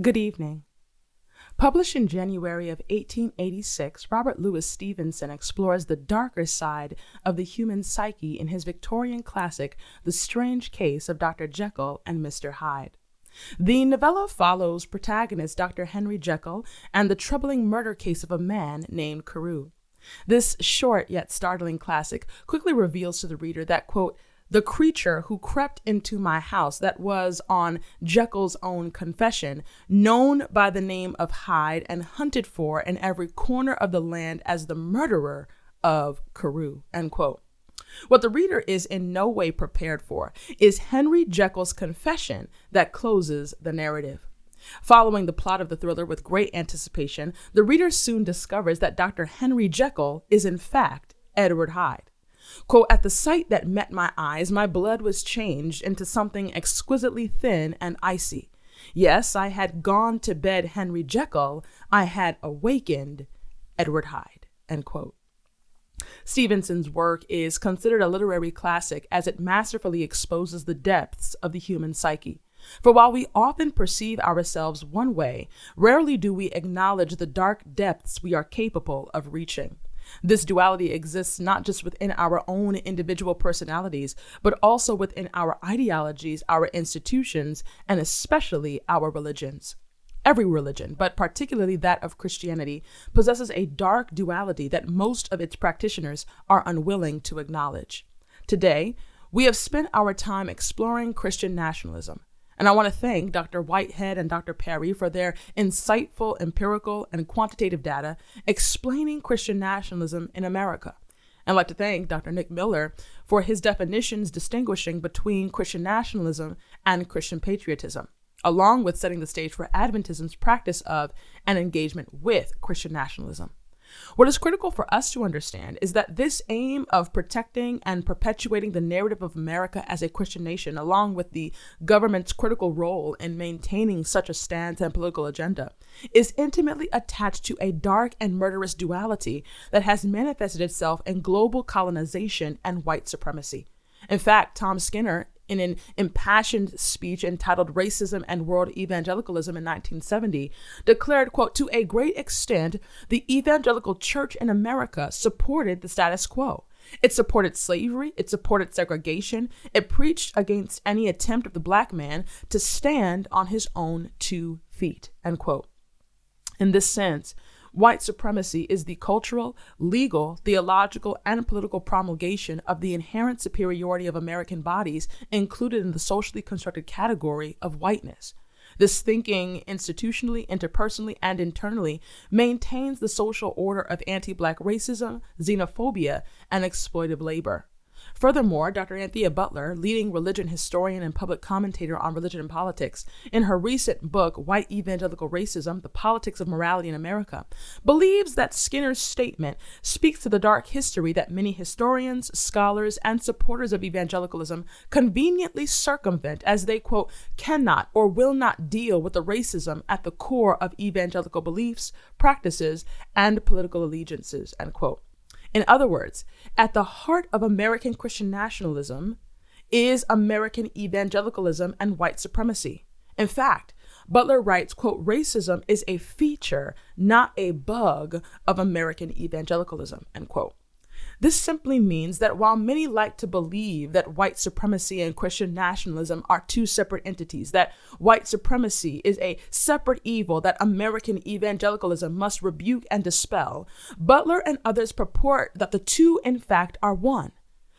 Good evening. Published in January of 1886, Robert Louis Stevenson explores the darker side of the human psyche in his Victorian classic, The Strange Case of Dr. Jekyll and Mr. Hyde. The novella follows protagonist Dr. Henry Jekyll and the troubling murder case of a man named Carew. This short yet startling classic quickly reveals to the reader that, quote, the creature who crept into my house, that was, on Jekyll's own confession, known by the name of Hyde and hunted for in every corner of the land as the murderer of Carew, end quote. What the reader is in no way prepared for is Henry Jekyll's confession that closes the narrative. Following the plot of the thriller with great anticipation, the reader soon discovers that Dr. Henry Jekyll is in fact Edward Hyde. Quote, at the sight that met my eyes, my blood was changed into something exquisitely thin and icy. Yes, I had gone to bed Henry Jekyll. I had awakened Edward Hyde, end quote. Stevenson's work is considered a literary classic as it masterfully exposes the depths of the human psyche. For while we often perceive ourselves one way, rarely do we acknowledge the dark depths we are capable of reaching. This duality exists not just within our own individual personalities, but also within our ideologies, our institutions, and especially our religions. Every religion, but particularly that of Christianity, possesses a dark duality that most of its practitioners are unwilling to acknowledge. Today, we have spent our time exploring Christian nationalism. And I want to thank Dr. Whitehead and Dr. Perry for their insightful empirical and quantitative data explaining Christian nationalism in America. I'd like to thank Dr. Nick Miller for his definitions distinguishing between Christian nationalism and Christian patriotism, along with setting the stage for Adventism's practice of and engagement with Christian nationalism. What is critical for us to understand is that this aim of protecting and perpetuating the narrative of America as a Christian nation, along with the government's critical role in maintaining such a stance and political agenda, is intimately attached to a dark and murderous duality that has manifested itself in global colonization and white supremacy. In fact, Tom Skinner, in an impassioned speech entitled Racism and World Evangelicalism in 1970, declared, quote, to a great extent, the evangelical church in America supported the status quo. It supported slavery, it supported segregation, it preached against any attempt of the black man to stand on his own 2 feet, end quote. In this sense, white supremacy is the cultural, legal, theological, and political promulgation of the inherent superiority of American bodies included in the socially constructed category of whiteness. This thinking institutionally, interpersonally, and internally maintains the social order of anti-black racism, xenophobia, and exploitive labor. Furthermore, Dr. Anthea Butler, leading religion historian and public commentator on religion and politics, in her recent book, White Evangelical Racism, The Politics of Morality in America, believes that Skinner's statement speaks to the dark history that many historians, scholars, and supporters of evangelicalism conveniently circumvent as they, quote, cannot or will not deal with the racism at the core of evangelical beliefs, practices, and political allegiances, end quote. In other words, at the heart of American Christian nationalism is American evangelicalism and white supremacy. In fact, Butler writes, quote, racism is a feature, not a bug, of American evangelicalism, end quote. This simply means that while many like to believe that white supremacy and Christian nationalism are 2 separate entities, that white supremacy is a separate evil that American evangelicalism must rebuke and dispel, Butler and others purport that the 2, in fact, are one.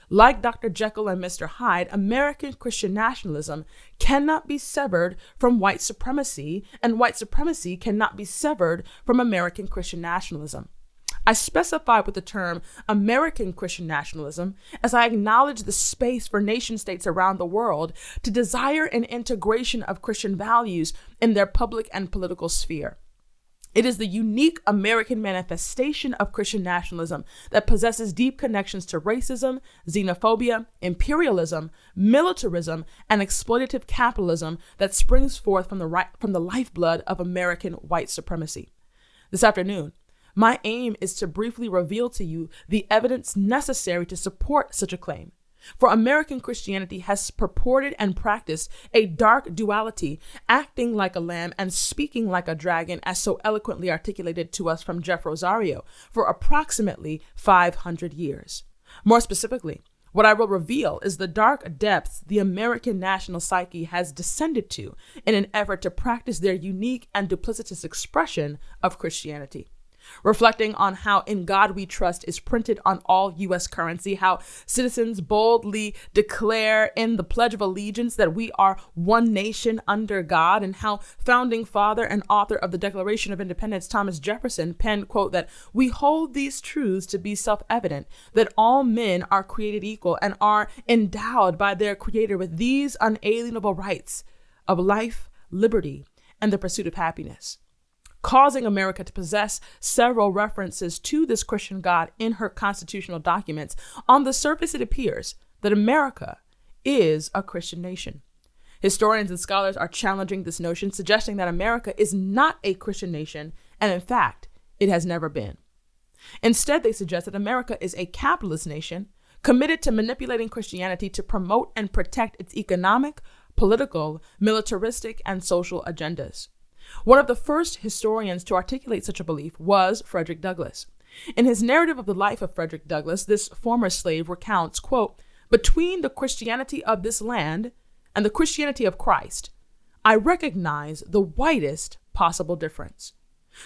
Like Dr. Jekyll and Mr. Hyde, American Christian nationalism cannot be severed from white supremacy, and white supremacy cannot be severed from American Christian nationalism. I specify with the term American Christian nationalism as I acknowledge the space for nation states around the world to desire an integration of Christian values in their public and political sphere. It is the unique American manifestation of Christian nationalism that possesses deep connections to racism, xenophobia, imperialism, militarism, and exploitative capitalism that springs forth from the lifeblood of American white supremacy. This afternoon, my aim is to briefly reveal to you the evidence necessary to support such a claim. For American Christianity has purported and practiced a dark duality, acting like a lamb and speaking like a dragon, as so eloquently articulated to us from Jeff Rosario, for approximately 500 years. More specifically, what I will reveal is the dark depths the American national psyche has descended to in an effort to practice their unique and duplicitous expression of Christianity. Reflecting on how "In God We Trust" is printed on all U.S. currency, how citizens boldly declare in the Pledge of Allegiance that we are one nation under God, and how founding father and author of the Declaration of Independence, Thomas Jefferson, penned, quote, that we hold these truths to be self-evident, that all men are created equal and are endowed by their Creator with these unalienable rights of life, liberty, and the pursuit of happiness, causing America to possess several references to this Christian God in her constitutional documents. On the surface, it appears that America is a Christian nation. Historians and scholars are challenging this notion, suggesting that America is not a Christian nation, and in fact, it has never been. Instead, they suggest that America is a capitalist nation committed to manipulating Christianity to promote and protect its economic, political, militaristic, and social agendas. One of the first historians to articulate such a belief was Frederick Douglass. In his narrative of the life of Frederick Douglass, this former slave recounts, quote, between the Christianity of this land and the Christianity of Christ, I recognize the widest possible difference.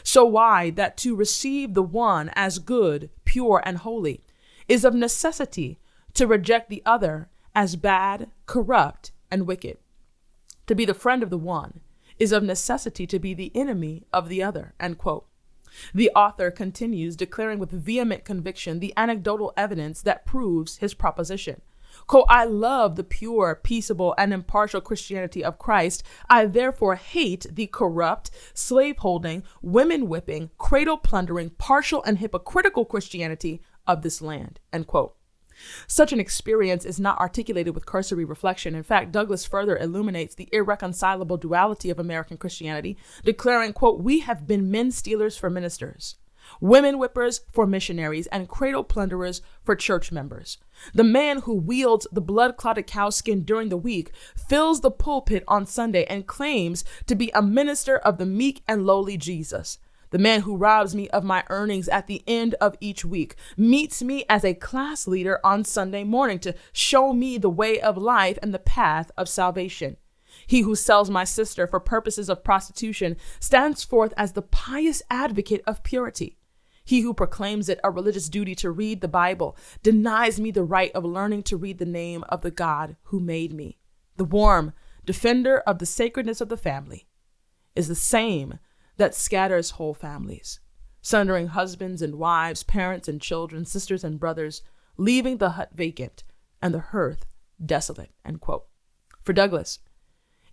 So wide that to receive the one as good, pure, and holy is of necessity to reject the other as bad, corrupt, and wicked. To be the friend of the one is of necessity to be the enemy of the other, end quote. The author continues, declaring with vehement conviction the anecdotal evidence that proves his proposition. Quote, I love the pure, peaceable, and impartial Christianity of Christ. I therefore hate the corrupt, slave-holding, women-whipping, cradle-plundering, partial, and hypocritical Christianity of this land, end quote. Such an experience is not articulated with cursory reflection. In fact, Douglass further illuminates the irreconcilable duality of American Christianity, declaring, quote, we have been men stealers for ministers, women whippers for missionaries, and cradle plunderers for church members. The man who wields the blood-clotted cowskin during the week fills the pulpit on Sunday and claims to be a minister of the meek and lowly Jesus. The man who robs me of my earnings at the end of each week meets me as a class leader on Sunday morning to show me the way of life and the path of salvation. He who sells my sister for purposes of prostitution stands forth as the pious advocate of purity. He who proclaims it a religious duty to read the Bible denies me the right of learning to read the name of the God who made me. The warm defender of the sacredness of the family is the same that scatters whole families, sundering husbands and wives, parents and children, sisters and brothers, leaving the hut vacant and the hearth desolate, end quote. For Douglass,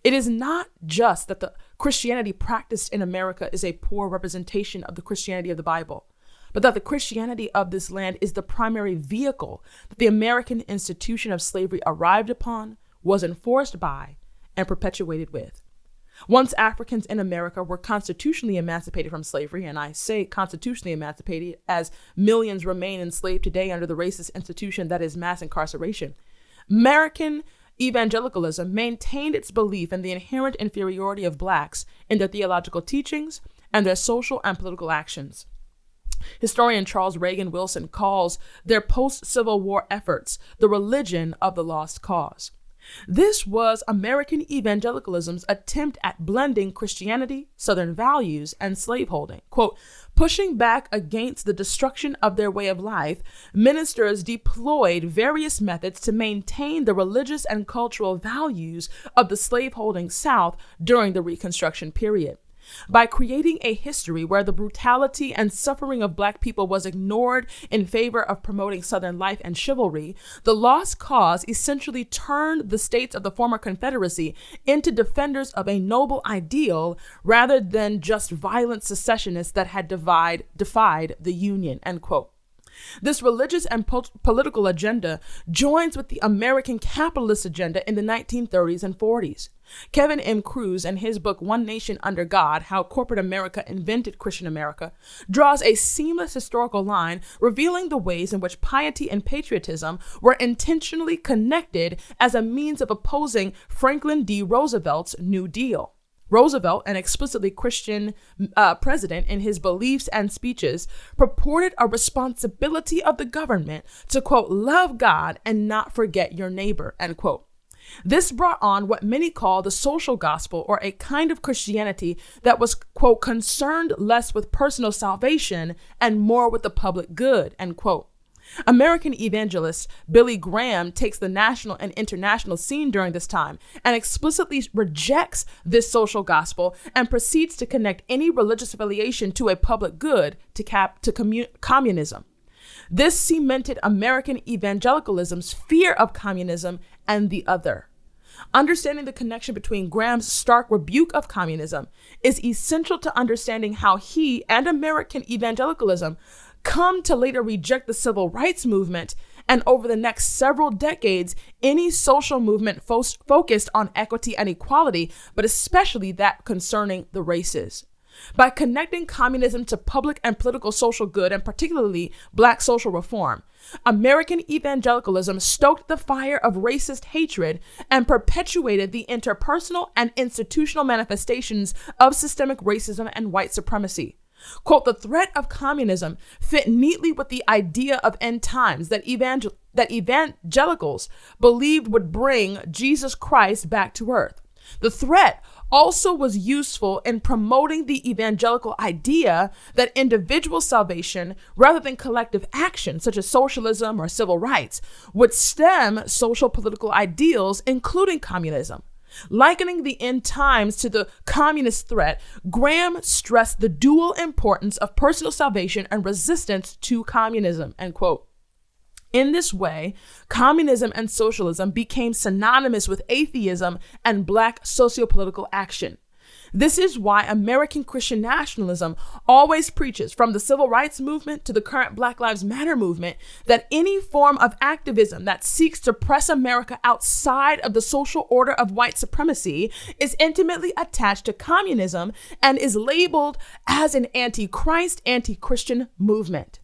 it is not just that the Christianity practiced in America is a poor representation of the Christianity of the Bible, but that the Christianity of this land is the primary vehicle that the American institution of slavery arrived upon, was enforced by, and perpetuated with. Once Africans in America were constitutionally emancipated from slavery, and I say constitutionally emancipated as millions remain enslaved today under the racist institution that is mass incarceration, American evangelicalism maintained its belief in the inherent inferiority of blacks in their theological teachings and their social and political actions. Historian Charles Reagan Wilson calls their post-Civil War efforts the religion of the lost cause. This was American evangelicalism's attempt at blending Christianity, Southern values, and slaveholding. Quote, pushing back against the destruction of their way of life, ministers deployed various methods to maintain the religious and cultural values of the slaveholding South during the Reconstruction period. By creating a history where the brutality and suffering of Black people was ignored in favor of promoting Southern life and chivalry, the lost cause essentially turned the states of the former Confederacy into defenders of a noble ideal rather than just violent secessionists that had defied the Union, end quote. This religious and political agenda joins with the American capitalist agenda in the 1930s and 40s. Kevin M. Kruse, in his book, One Nation Under God, How Corporate America Invented Christian America, draws a seamless historical line revealing the ways in which piety and patriotism were intentionally connected as a means of opposing Franklin D. Roosevelt's New Deal. Roosevelt, an explicitly Christian president, in his beliefs and speeches, purported a responsibility of the government to, quote, love God and not forget your neighbor, end quote. This brought on what many call the social gospel, or a kind of Christianity that was, quote, concerned less with personal salvation and more with the public good, end quote. American evangelist Billy Graham takes the national and international scene during this time and explicitly rejects this social gospel and proceeds to connect any religious affiliation to a public good to communism. This cemented American evangelicalism's fear of communism and the other. Understanding the connection between Graham's stark rebuke of communism is essential to understanding how he and American evangelicalism come to later reject the civil rights movement, and over the next several decades, any social movement focused on equity and equality, but especially that concerning the races. By connecting communism to public and political social good, and particularly Black social reform, American evangelicalism stoked the fire of racist hatred and perpetuated the interpersonal and institutional manifestations of systemic racism and white supremacy. Quote, the threat of communism fit neatly with the idea of end times that evangelicals believed would bring Jesus Christ back to earth. The threat also was useful in promoting the evangelical idea that individual salvation, rather than collective action, such as socialism or civil rights, would stem social political ideals, including communism. Likening the end times to the communist threat, Graham stressed the dual importance of personal salvation and resistance to communism, end quote. In this way, communism and socialism became synonymous with atheism and Black sociopolitical action. This is why American Christian nationalism always preaches, from the civil rights movement to the current Black Lives Matter movement, that any form of activism that seeks to press America outside of the social order of white supremacy is intimately attached to communism and is labeled as an anti-Christ, anti-Christian movement.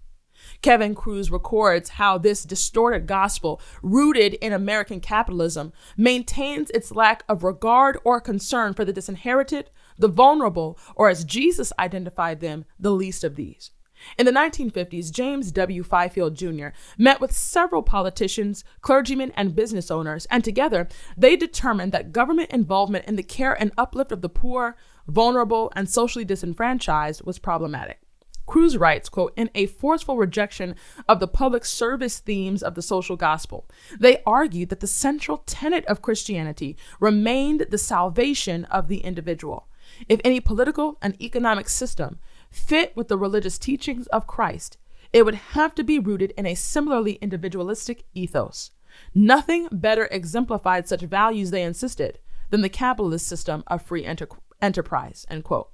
Kevin Kruse records how this distorted gospel, rooted in American capitalism, maintains its lack of regard or concern for the disinherited, the vulnerable, or as Jesus identified them, the least of these. In the 1950s, James W. Fifield Jr. met with several politicians, clergymen, and business owners, and together they determined that government involvement in the care and uplift of the poor, vulnerable, and socially disenfranchised was problematic. Kruse writes, quote, in a forceful rejection of the public service themes of the social gospel, they argued that the central tenet of Christianity remained the salvation of the individual. If any political and economic system fit with the religious teachings of Christ, it would have to be rooted in a similarly individualistic ethos. Nothing better exemplified such values, they insisted, than the capitalist system of free enterprise, end quote.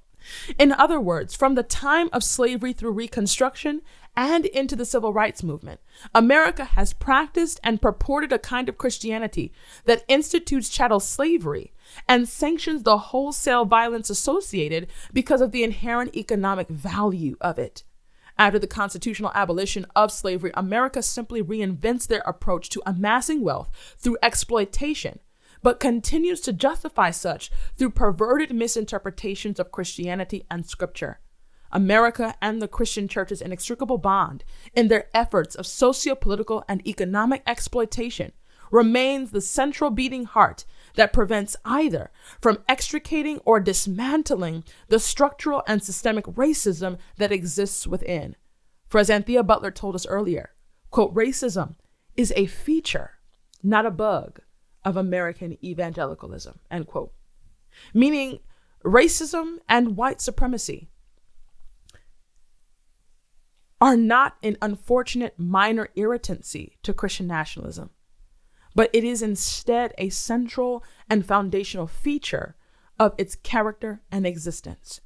In other words, from the time of slavery through Reconstruction and into the civil rights movement, America has practiced and purported a kind of Christianity that institutes chattel slavery and sanctions the wholesale violence associated because of the inherent economic value of it. After the constitutional abolition of slavery, America simply reinvents their approach to amassing wealth through exploitation, but continues to justify such through perverted misinterpretations of Christianity and Scripture. America and the Christian church's inextricable bond in their efforts of socio-political and economic exploitation remains the central beating heart that prevents either from extricating or dismantling the structural and systemic racism that exists within. For as Anthea Butler told us earlier, quote, racism is a feature, not a bug, of American evangelicalism, end quote. Meaning racism and white supremacy are not an unfortunate minor irritancy to Christian nationalism, but it is instead a central and foundational feature of its character and existence.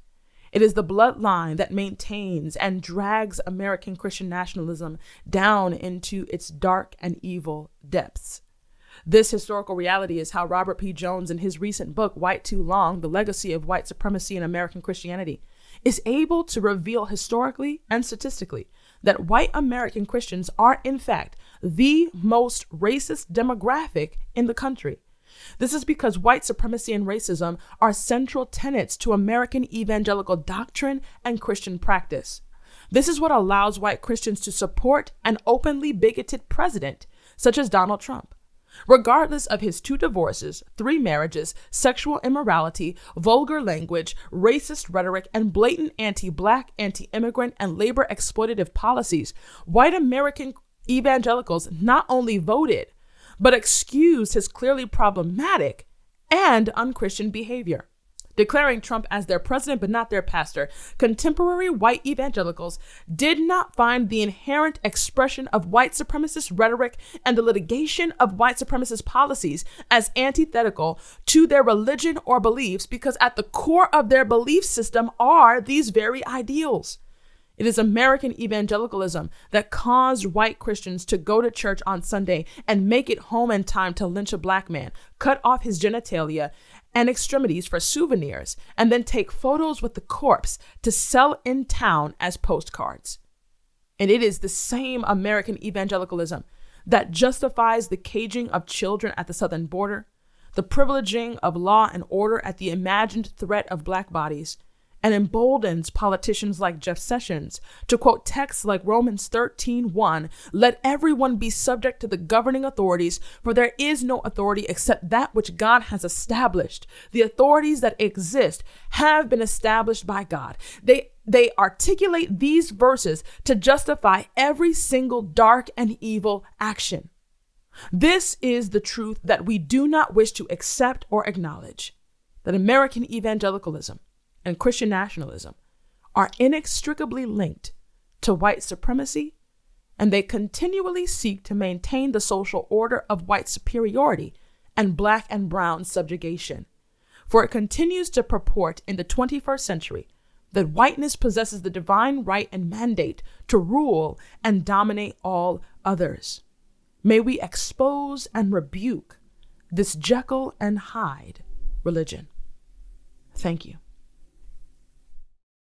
It is the bloodline that maintains and drags American Christian nationalism down into its dark and evil depths. This historical reality is how Robert P. Jones, in his recent book, White Too Long, The Legacy of White Supremacy in American Christianity, is able to reveal historically and statistically that white American Christians are, in fact, the most racist demographic in the country. This is because white supremacy and racism are central tenets to American evangelical doctrine and Christian practice. This is what allows white Christians to support an openly bigoted president, such as Donald Trump. Regardless of his 2 divorces, 3 marriages, sexual immorality, vulgar language, racist rhetoric, and blatant anti-Black, anti-immigrant, and labor exploitative policies, white American evangelicals not only voted, but excused his clearly problematic and unchristian behavior. Declaring Trump as their president but not their pastor, contemporary white evangelicals did not find the inherent expression of white supremacist rhetoric and the litigation of white supremacist policies as antithetical to their religion or beliefs, because at the core of their belief system are these very ideals. It is American evangelicalism that caused white Christians to go to church on Sunday and make it home in time to lynch a Black man, cut off his genitalia and extremities for souvenirs, and then take photos with the corpse to sell in town as postcards. And it is the same American evangelicalism that justifies the caging of children at the southern border, the privileging of law and order at the imagined threat of Black bodies, and emboldens politicians like Jeff Sessions to quote texts like Romans 13:1, "Let everyone be subject to the governing authorities, for there is no authority except that which God has established. The authorities that exist have been established by God." They articulate these verses to justify every single dark and evil action. This is the truth that we do not wish to accept or acknowledge, that American evangelicalism and Christian nationalism are inextricably linked to white supremacy, and they continually seek to maintain the social order of white superiority and Black and brown subjugation. For it continues to purport in the 21st century that whiteness possesses the divine right and mandate to rule and dominate all others. May we expose and rebuke this Jekyll and Hyde religion. Thank you.